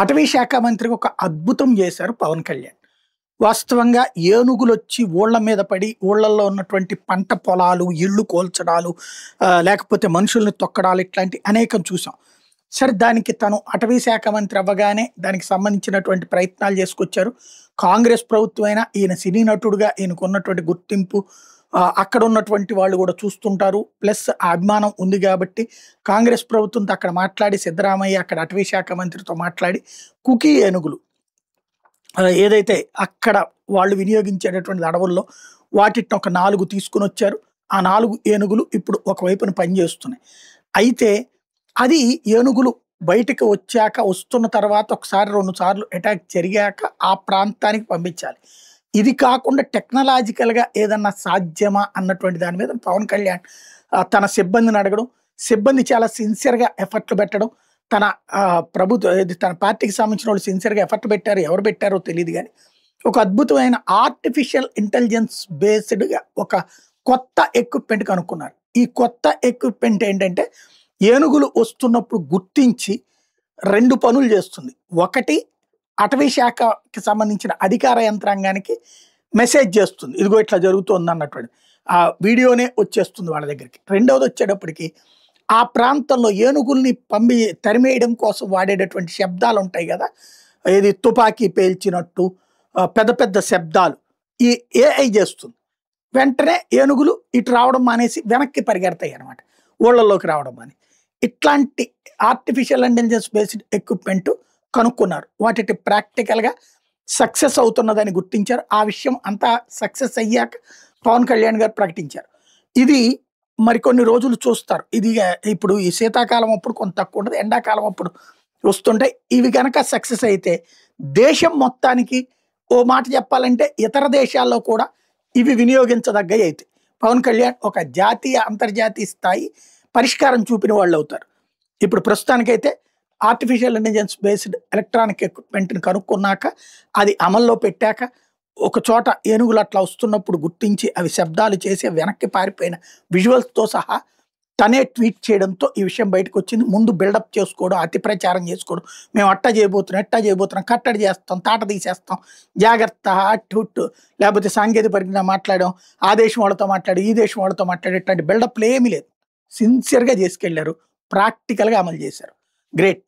అటవీ శాఖ మంత్రికి ఒక అద్భుతం చేశారు పవన్ కళ్యాణ్. వాస్తవంగా ఏనుగులొచ్చి ఊళ్ళ మీద పడి, ఊళ్ళల్లో ఉన్నటువంటి పంట పొలాలు, ఇళ్ళు కూల్చడాలు, లేకపోతే మనుషుల్ని తొక్కడాలు ఇట్లాంటి అనేకం చూసాం. సరే దానికి తను అటవీ శాఖ మంత్రి అవ్వగానే దానికి సంబంధించినటువంటి ప్రయత్నాలు చేసుకొచ్చారు. కాంగ్రెస్ ప్రభుత్వమైనా ఈయన సినీ నటుడుగా ఈయనకున్నటువంటి గుర్తింపు అక్కడ ఉన్నటువంటి వాళ్ళు కూడా చూస్తుంటారు. ప్లస్ ఆ అభిమానం ఉంది కాబట్టి కాంగ్రెస్ ప్రభుత్వంతో అక్కడ మాట్లాడి సిద్ధరామయ్య అక్కడ అటవీ శాఖ మంత్రితో మాట్లాడి కుకీ ఏనుగులు ఏదైతే అక్కడ వాళ్ళు వినియోగించేటటువంటి అడవుల్లో వాటిని ఒక 4 తీసుకుని వచ్చారు. ఆ 4 ఏనుగులు ఇప్పుడు ఒకవైపున పనిచేస్తున్నాయి. అయితే అది ఏనుగులు బయటకు వచ్చాక వస్తున్న తర్వాత ఒకసారి 2 సార్లు అటాక్ జరిగాక ఆ ప్రాంతానికి పంపించాలి. ఇది కాకుండా టెక్నాలజికల్‌గా ఏదన్నా సాధ్యమా అన్నటువంటి దాని మీద పవన్ కళ్యాణ్ తన సిబ్బందిని అడగడం, సిబ్బంది చాలా సిన్సియర్‌గా ఎఫర్ట్‌లు పెట్టడం, తన తన పార్టీకి సంబంధించిన వాళ్ళు సిన్సియర్‌గా ఎఫర్ట్ పెట్టారు. ఎవరు పెట్టారో తెలీదు గానీ, ఒక అద్భుతమైన ఆర్టిఫిషియల్ ఇంటెలిజెన్స్ బేస్డ్‌గా ఒక కొత్త ఎక్విప్‌మెంట్ కనుక్కున్నారు. ఈ కొత్త ఎక్విప్‌మెంట్ ఏంటంటే, ఏనుగులు వస్తున్నప్పుడు గుర్తించి 2 పనులు చేస్తుంది. ఒకటి అటవీ శాఖకి సంబంధించిన అధికార యంత్రాంగానికి మెసేజ్ చేస్తుంది. ఇదిగో ఇట్లా జరుగుతోంది అన్నటువంటి. ఆ వీడియోనే వచ్చేస్తుంది వాళ్ళ దగ్గరికి. రెండవది వచ్చేటప్పటికి ఆ ప్రాంతంలో ఏనుగుల్ని తరిమేయడం కోసం వాడేటటువంటి శబ్దాలు ఉంటాయి కదా! ఏది తుపాకీ పేల్చినట్టు పెద్ద పెద్ద శబ్దాలు ఈ ఏఐ చేస్తుంది. వెంటనే ఏనుగులు ఇటు రావడం మానేసి వెనక్కి పరిగెడతాయి అన్నమాట. ఊళ్ళలోకి రావడం మాని. ఇట్లాంటి ఆర్టిఫిషియల్ ఇంటెలిజెన్స్ బేస్డ్ ఎక్విప్‌మెంట్ కనుక్కున్నారు. వాటికి ప్రాక్టికల్‌గా సక్సెస్ అవుతున్నదని గుర్తించారు. ఆ విషయం అంతా సక్సెస్ అయ్యాక పవన్ కళ్యాణ్ గారు ప్రకటించారు. ఇది మరికొన్ని రోజులు చూస్తారు. ఇది ఇప్పుడు ఈ శీతాకాలం అప్పుడు కొంత తక్కువ ఉంటది. ఎండాకాలం అప్పుడు వస్తుంటాయి. ఇవి గనక సక్సెస్ అయితే దేశం మొత్తానికి ఓ మాట చెప్పాలంటే ఇతర దేశాల్లో కూడా ఇవి వినియోగించదగ్గయి అయితాయి. పవన్ కళ్యాణ్ ఒక జాతీయ, అంతర్జాతీయ స్థాయి పరిష్కారం చూపిన వాళ్ళవుతారు. ఇప్పుడు ప్రస్తుతానికైతే ఆర్టిఫిషియల్ ఇంటెలిజెన్స్ బేస్డ్ ఎలక్ట్రానిక్ ఎక్విప్‌మెంట్‌ని కనుక్కున్నాక, అది అమల్లో పెట్టాక, ఒక చోట ఏనుగులు అట్లా వస్తున్నప్పుడు గుర్తించి అవి శబ్దాలు చేసి వెనక్కి పారిపోయిన విజువల్స్‌తో సహా తనే ట్వీట్ చేయడంతో ఈ విషయం బయటకొచ్చింది. ముందు బిల్డప్ చేసుకోవడం, అతి ప్రచారం చేసుకోవడం. మేము అట్టా చేయబోతున్నాం, ఇట్టా చేయబోతున్నాం, కట్టడి చేస్తాం, తాట తీసేస్తాం, జాగ్రత్త అటు ఇటు లేకపోతే సాంకేతిక పరిజ్ఞానం మాట్లాడడం, ఆ దేశం వాళ్ళతో మాట్లాడి, ఈ దేశం వాళ్ళతో మాట్లాడి ఇట్లాంటి బిల్డప్‌లు ఏమీ లేదు. సిన్సియర్‌గా చేసుకెళ్లారు. ప్రాక్టికల్‌గా అమలు చేశారు. గ్రేట్.